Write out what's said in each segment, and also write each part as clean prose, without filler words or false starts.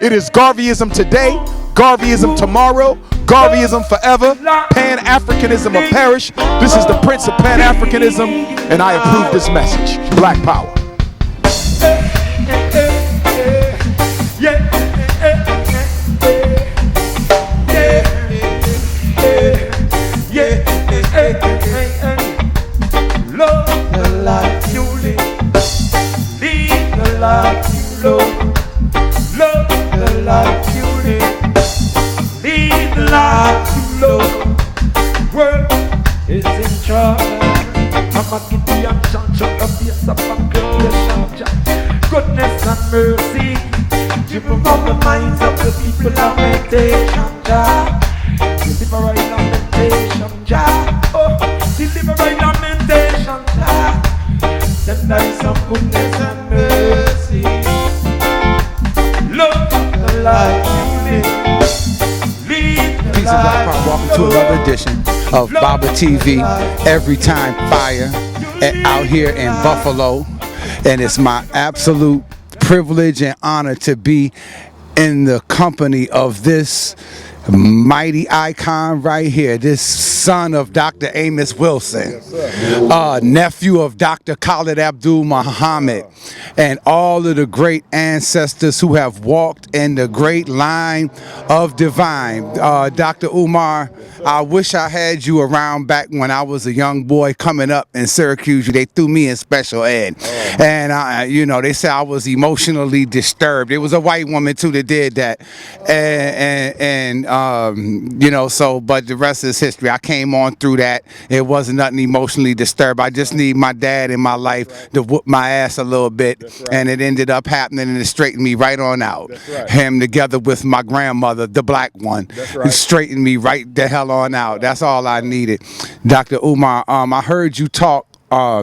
It is Garveyism today, Garveyism tomorrow, Garveyism forever, Pan-Africanism or perish. This is the Prince of Pan-Africanism, and I approve this message. Black power. Love the life you live, lead the life you love. Love the life you live, lead the life you love. World is in trouble. I'm a giddy and chant the face of a creation. Goodness and mercy, driven from the minds of the people of meditation. Jah, deliver our lamentation. Jah, oh, deliver our lamentation. Jah, then there is some goodness and mercy. Love the life you live, lead the Peace and Black Power. Welcome to another edition of BABATV, Every Time Fire, out here in Buffalo. And it's my absolute privilege and honor to be in the company of this mighty icon right here, this son of Dr. Amos Wilson, nephew of Dr. Khalid Abdul Muhammad, and all of the great ancestors who have walked in the great line of divine. Dr. Umar, I wish I had you around back when I was a young boy coming up in Syracuse. They threw me in special ed, and you know, they said I was emotionally disturbed. It was a white woman too that did that, and you know, so, but the rest is history. I came on through that. It wasn't nothing emotionally disturbed. I just need my dad in my life to whoop my ass a little bit, and it ended up happening, and it straightened me right on out. Him together with my grandmother, the black one, who straightened me right the hell on out. That's all I needed. Dr. Umar, I heard you talk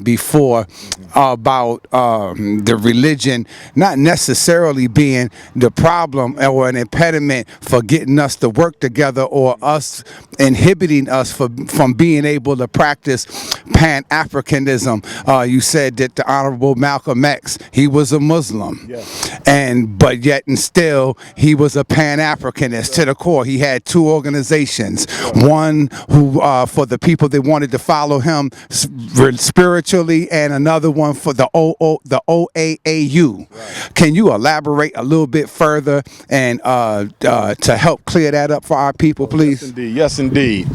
before about the religion not necessarily being the problem or an impediment for getting us to work together, or us inhibiting us from being able to practice Pan-Africanism. You said that the Honorable Malcolm X, he was a Muslim, but yet and still he was a Pan-Africanist to the core. He had two organizations, one who for the people that wanted to follow him spiritually, and another one for the OAAU. Can you elaborate a little bit further and to help clear that up for our people, please? Yes, indeed. Yes, indeed.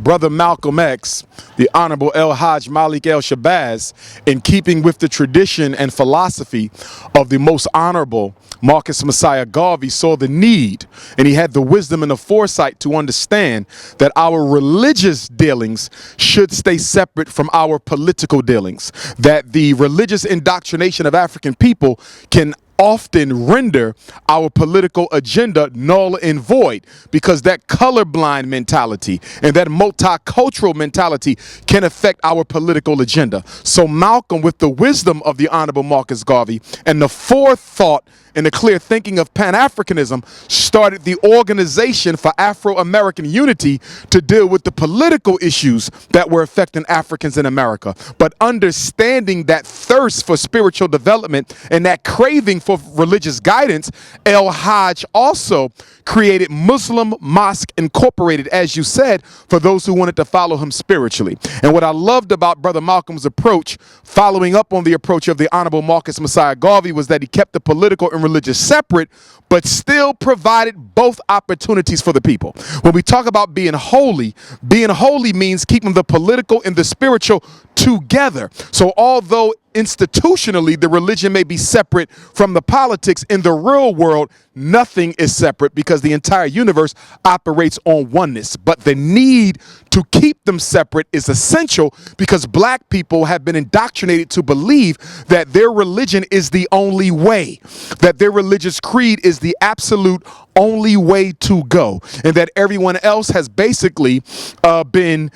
Brother Malcolm X, the Honorable El Hajj Malik El Shabazz, in keeping with the tradition and philosophy of the most honorable Marcus Messiah Garvey, saw the need, and he had the wisdom and the foresight to understand that our religious dealings should stay separate from our political dealings, that the religious indoctrination of African people can often render our political agenda null and void, because that colorblind mentality and that multicultural mentality can affect our political agenda. So Malcolm, with the wisdom of the Honorable Marcus Garvey and the forethought and the clear thinking of Pan-Africanism, started the Organization for Afro-American Unity to deal with the political issues that were affecting Africans in America. But understanding that thirst for spiritual development and that craving for religious guidance, El Hajj also created Muslim Mosque Incorporated, as you said, for those who wanted to follow him spiritually. And what I loved about Brother Malcolm's approach, following up on the approach of the Honorable Marcus Messiah Garvey, was that he kept the political and religious separate, but still provided both opportunities for the people. When we talk about being holy means keeping the political and the spiritual together. So although institutionally the religion may be separate from the politics, in the real world nothing is separate, because the entire universe operates on oneness. But the need to keep them separate is essential, because black people have been indoctrinated to believe that their religion is the only way, that their religious creed is the absolute only way to go, and that everyone else has basically been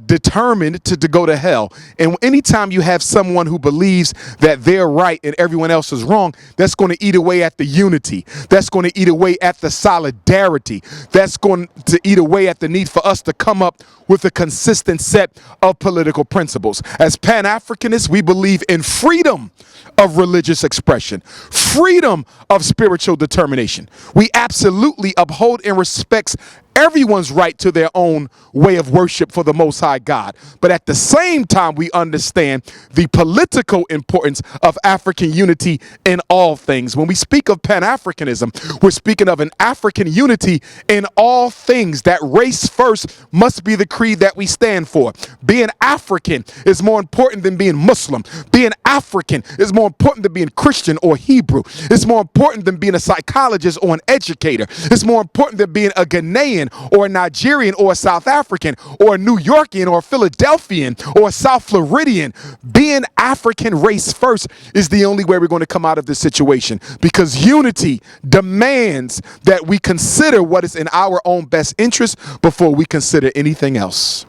determined to go to hell. And anytime you have someone who believes that they're right and everyone else is wrong, that's going to eat away at the unity. That's going to eat away at the solidarity. That's going to eat away at the need for us to come up with a consistent set of political principles. As Pan-Africanists, we believe in freedom of religious expression, freedom of spiritual determination. We absolutely uphold and respect everyone's right to their own way of worship for the Most High God. But at the same time, we understand the political importance of African unity in all things. When we speak of Pan-Africanism, we're speaking of an African unity in all things. That race first must be the creed that we stand for. Being African is more important than being Muslim. Being African is more important than being Christian or Hebrew. It's more important than being a psychologist or an educator. It's more important than being a Ghanaian or a Nigerian or a South African or a New Yorkian or a Philadelphian or a South Floridian. Being African race first is the only way we're going to come out of this situation, because unity demands that we consider what is in our own best interest before we consider anything else.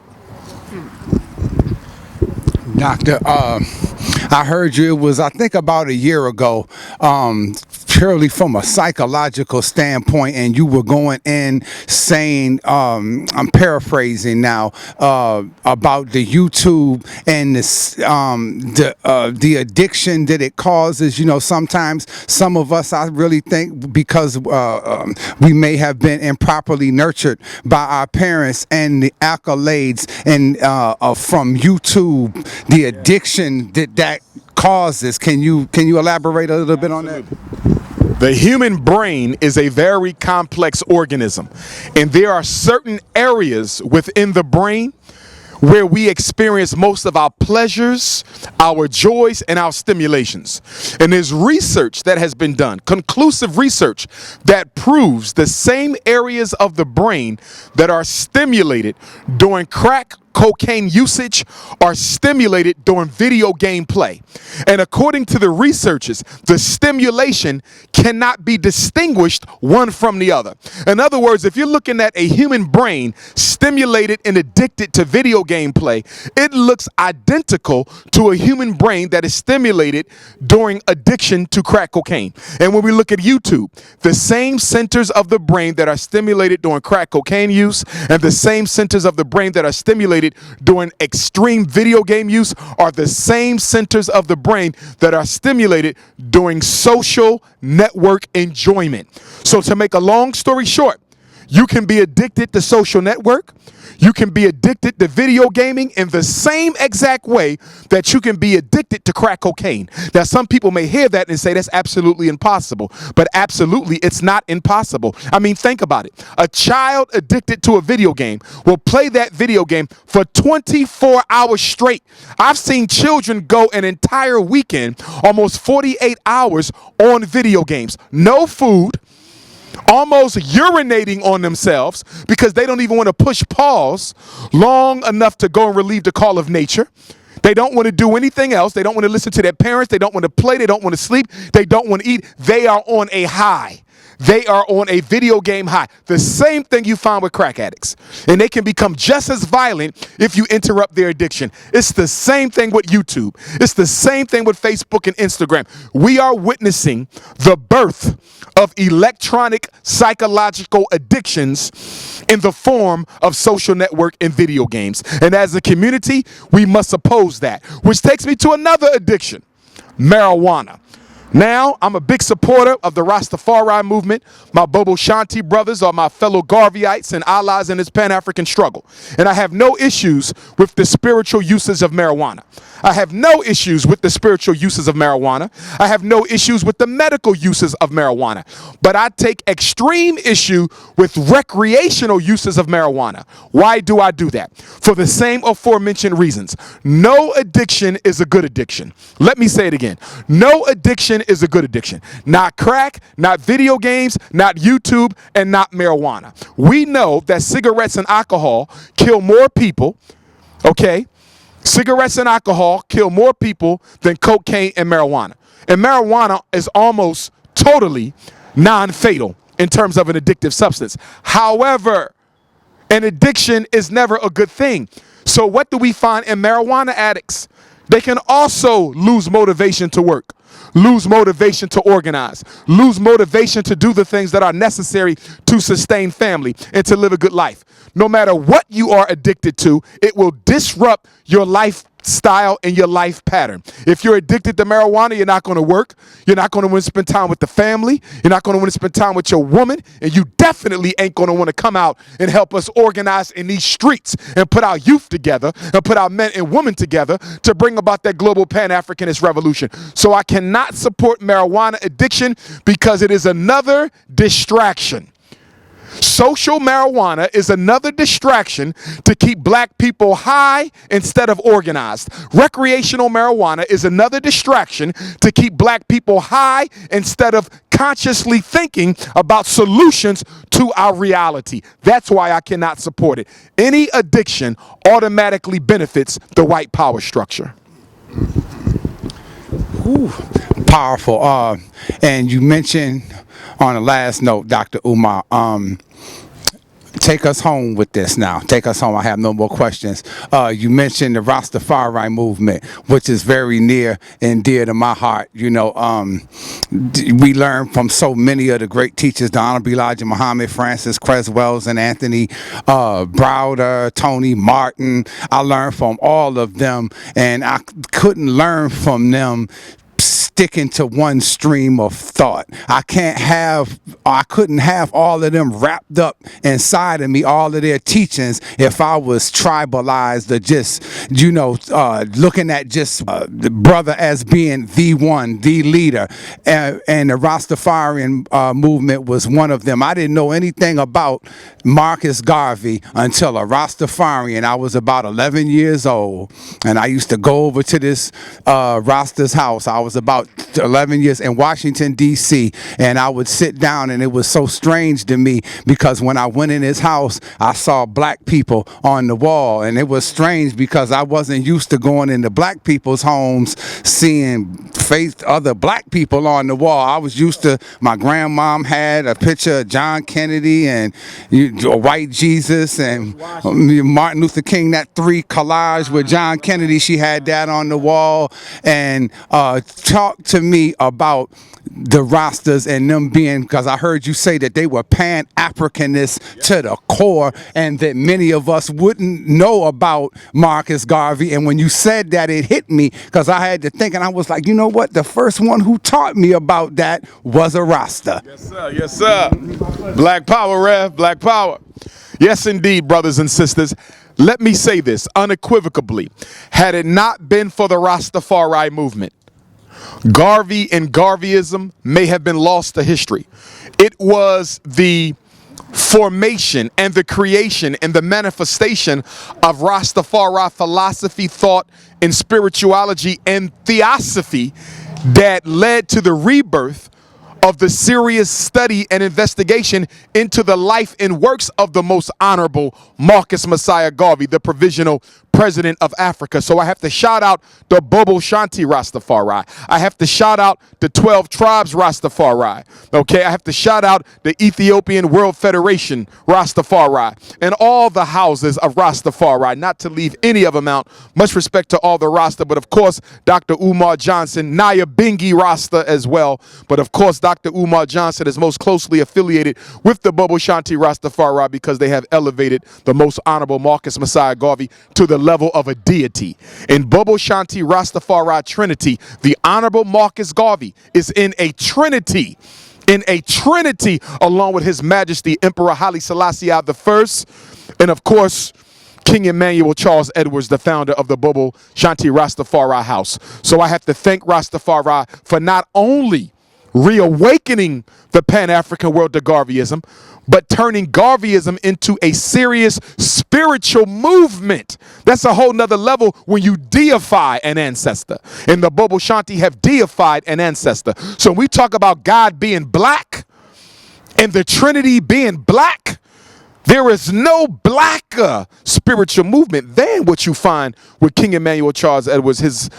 Doctor, I heard you, it was, I think, about a year ago, purely from a psychological standpoint, and you were going in saying, I'm paraphrasing now, about the YouTube and this, the addiction that it causes. You know, sometimes some of us, I really think, because we may have been improperly nurtured by our parents, and the accolades and from YouTube, the addiction that causes. Can you elaborate a little bit on that? The human brain is a very complex organism, and there are certain areas within the brain where we experience most of our pleasures, our joys, and our stimulations. And there's research that has been done, conclusive research, that proves the same areas of the brain that are stimulated during crack cocaine usage are stimulated during video game play. And according to the researchers, the stimulation cannot be distinguished one from the other. In other words, if you're looking at a human brain stimulated and addicted to video game play, it looks identical to a human brain that is stimulated during addiction to crack cocaine. And when we look at YouTube, the same centers of the brain that are stimulated during crack cocaine use and the same centers of the brain that are stimulated during extreme video game use are the same centers of the brain that are stimulated during social network enjoyment. So to make a long story short, you can be addicted to social network. You can be addicted to video gaming in the same exact way that you can be addicted to crack cocaine. Now, some people may hear that and say that's absolutely impossible, but absolutely it's not impossible. I mean, think about it. A child addicted to a video game will play that video game for 24 hours straight. I've seen children go an entire weekend, almost 48 hours on video games. No food, almost urinating on themselves because they don't even want to push pause long enough to go and relieve the call of nature. They don't want to do anything else. They don't want to listen to their parents. They don't want to play. They don't want to sleep. They don't want to eat. They are on a high. They are on a video game high. The same thing you find with crack addicts. And they can become just as violent if you interrupt their addiction. It's the same thing with YouTube. It's the same thing with Facebook and Instagram. We are witnessing the birth of electronic psychological addictions in the form of social network and video games. And as a community, we must oppose that. Which takes me to another addiction, marijuana. Now, I'm a big supporter of the Rastafari Movement. My Bobo Shanti brothers are my fellow Garveyites and allies in this Pan-African struggle. And I have no issues with the spiritual uses of marijuana. I have no issues with the spiritual uses of marijuana. I have no issues with the medical uses of marijuana. But I take extreme issue with recreational uses of marijuana. Why do I do that? For the same aforementioned reasons. No addiction is a good addiction. Let me say it again. No addiction is a good addiction. Not crack, not video games, not YouTube, and not marijuana. We know that cigarettes and alcohol kill more people, okay? Cigarettes and alcohol kill more people than cocaine and marijuana. And marijuana is almost totally non-fatal in terms of an addictive substance. However, an addiction is never a good thing. So what do we find in marijuana addicts? They can also lose motivation to work, lose motivation to organize, lose motivation to do the things that are necessary to sustain family and to live a good life. No matter what you are addicted to, it will disrupt your lifestyle and your life pattern. If you're addicted to marijuana, you're not going to work. You're not going to want to spend time with the family. You're not going to want to spend time with your woman. And you definitely ain't going to want to come out and help us organize in these streets and put our youth together and put our men and women together to bring about that global Pan-Africanist revolution. So I cannot support marijuana addiction because it is another distraction. Social marijuana is another distraction to keep black people high instead of organized. Recreational marijuana is another distraction to keep black people high instead of consciously thinking about solutions to our reality. That's why I cannot support it. Any addiction automatically benefits the white power structure. Ooh, powerful. And you mentioned on the last note, Dr. Umar, take us home with this now. Take us home. I have no more questions. You mentioned the Rastafari movement, which is very near and dear to my heart. You know, we learn from so many of the great teachers, the Honorable Elijah Muhammad, Francis Creswells, and Anthony Browder, Tony Martin. I learned from all of them, and I couldn't learn from them sticking to one stream of thought. I couldn't have all of them wrapped up inside of me, all of their teachings, if I was tribalized or just, looking at just the brother as being the one, the leader. And the Rastafarian movement was one of them. I didn't know anything about Marcus Garvey until a Rastafarian. I was about 11 years old, and I used to go over to this Rasta's house. I was about 11 years in Washington, D.C., and I would sit down, and it was so strange to me because when I went in his house, I saw black people on the wall, and it was strange because I wasn't used to going into black people's homes, seeing other black people on the wall. I was used to, my grandmom had a picture of John Kennedy and white Jesus and Martin Luther King, that 3 collage with John Kennedy, she had that on the wall. And talk to me about the Rastas and them being, because I heard you say that they were Pan-Africanists to the core, and that many of us wouldn't know about Marcus Garvey. And when you said that, it hit me, because I had to think, and I was like, you know what? The first one who taught me about that was a Rasta. Yes, sir. Yes, sir. Black power, Rev. Black power. Yes, indeed, brothers and sisters. Let me say this unequivocally. Had it not been for the Rastafari movement, Garvey and Garveyism may have been lost to history. It was the formation and the creation and the manifestation of Rastafari philosophy, thought, and spirituality and theosophy that led to the rebirth of the serious study and investigation into the life and works of the most honorable Marcus Messiah Garvey, the provisional president of Africa. So I have to shout out the Bobo Shanti Rastafari. I have to shout out the 12 tribes Rastafari. Okay, I have to shout out the Ethiopian World Federation Rastafari and all the houses of Rastafari, not to leave any of them out. Much respect to all the Rasta, but of course, Dr. Umar Johnson, Naya Bingi Rasta as well. But of course, Dr. Umar Johnson is most closely affiliated with the Bobo Shanti Rastafari because they have elevated the most honorable Marcus Messiah Garvey to the level of a deity. In Bobo Shanti Rastafari Trinity, the honorable Marcus Garvey is in a trinity along with His Majesty Emperor Haile Selassie I, and of course King Emmanuel Charles Edwards, the founder of the Bobo Shanti Rastafari House. So I have to thank Rastafari for not only reawakening the Pan-African world to Garveyism, but turning Garveyism into a serious spiritual movement. That's a whole nother level when you deify an ancestor. And the Bobo Shanti have deified an ancestor. So when we talk about God being black and the Trinity being black, there is no blacker spiritual movement than what you find with King Emmanuel Charles Edwards, his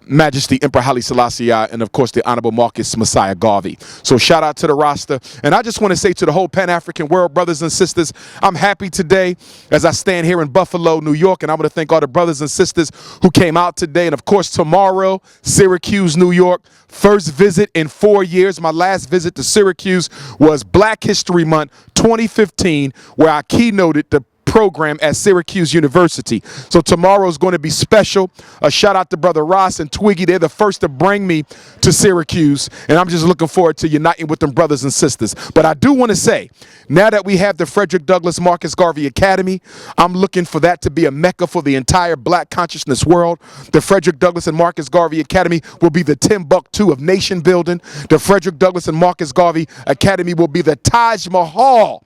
Majesty Emperor Haile Selassie I, and of course the Honorable Marcus Messiah Garvey. So shout out to the roster. And I just want to say to the whole Pan-African world, brothers and sisters, I'm happy today as I stand here in Buffalo, New York, and I want to thank all the brothers and sisters who came out today. And of course tomorrow, Syracuse, New York. First visit in 4 years. My last visit to Syracuse was Black History Month 2015, where I keynoted the program at Syracuse University. So tomorrow is going to be special. A shout out to Brother Ross and Twiggy. They're the first to bring me to Syracuse, and I'm just looking forward to uniting with them brothers and sisters. But I do want to say, now that we have the Frederick Douglass Marcus Garvey Academy, I'm looking for that to be a mecca for the entire black consciousness world. The Frederick Douglass and Marcus Garvey Academy will be the Timbuktu of nation building. The Frederick Douglass and Marcus Garvey Academy will be the Taj Mahal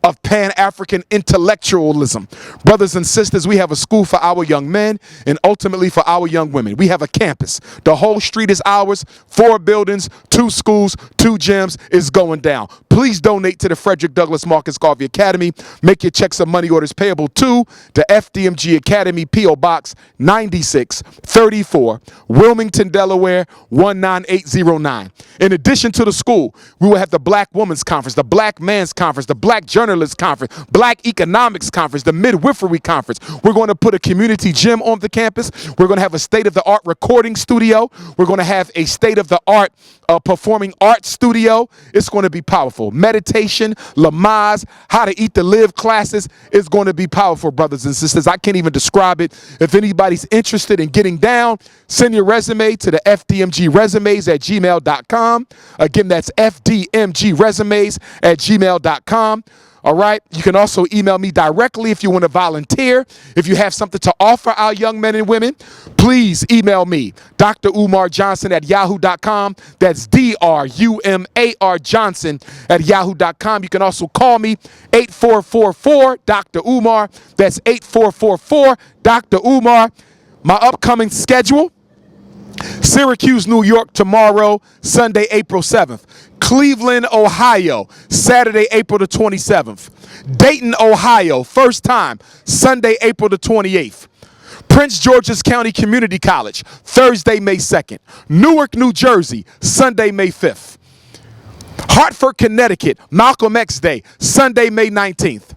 of Pan-African intellectualism. Brothers and sisters, we have a school for our young men and ultimately for our young women. We have a campus. The whole street is ours. 4 buildings, 2 schools, 2 gyms is going down. Please donate to the Frederick Douglass Marcus Garvey Academy. Make your checks and money orders payable to the FDMG Academy, P.O. Box 9634, Wilmington, Delaware 19809. In addition to the school, we will have the Black Women's Conference, the Black Man's Conference, the Black Journalists Conference, Black Economics Conference, the Midwifery Conference. We're going to put a community gym on the campus. We're going to have a state-of-the-art recording studio. We're going to have a state-of-the-art performing arts studio. It's going to be powerful. Meditation, Lamaze, how to eat to live classes is going to be powerful, brothers and sisters. I can't even describe it. If anybody's interested in getting down, send your resume to the fdmgresumes@gmail.com. Again, that's fdmgresumes@gmail.com. All right. You can also email me directly if you want to volunteer. If you have something to offer our young men and women, please email me, Dr. Umar Johnson at yahoo.com. That's DRUMAR Johnson at yahoo.com. You can also call me 8444 Dr. Umar. That's 8444 Dr. Umar. My upcoming schedule: Syracuse, New York tomorrow, Sunday, April 7th. Cleveland, Ohio, Saturday, April the 27th. Dayton, Ohio, first time, Sunday, April the 28th. Prince George's County Community College, Thursday, May 2nd. Newark, New Jersey, Sunday, May 5th. Hartford, Connecticut, Malcolm X Day, Sunday, May 19th.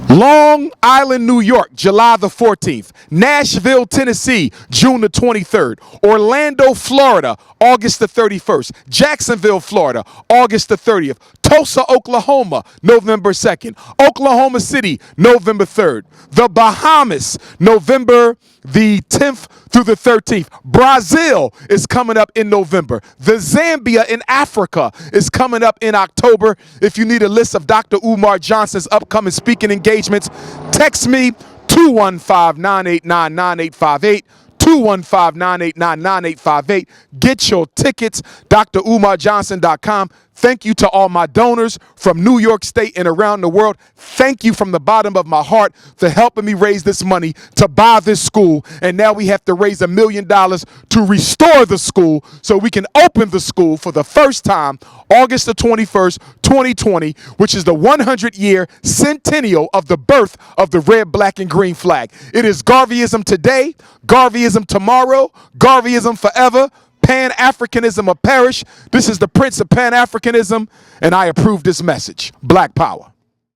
Long Island, New York, July the 14th. Nashville, Tennessee, June the 23rd. Orlando, Florida, August the 31st. Jacksonville, Florida, August the 30th. Tulsa, Oklahoma, November 2nd. Oklahoma City, November 3rd. The Bahamas, November the 10th through the 13th. Brazil is coming up in November. The Zambia in Africa is coming up in October. If you need a list of Dr. Umar Johnson's upcoming speaking engagements, text me 215-989-9858. 215-989-9858. Get your tickets, drumarjohnson.com. Thank you to all my donors from New York State and around the world. Thank you from the bottom of my heart for helping me raise this money to buy this school. And now we have to raise $1 million to restore the school so we can open the school for the first time August the 21st, 2020, which is the 100-year centennial of the birth of the red, black, and green flag. It is Garveyism today, Garveyism tomorrow, Garveyism forever. Pan-Africanism or perish. This is the Prince of Pan-Africanism, and I approve this message. Black Power.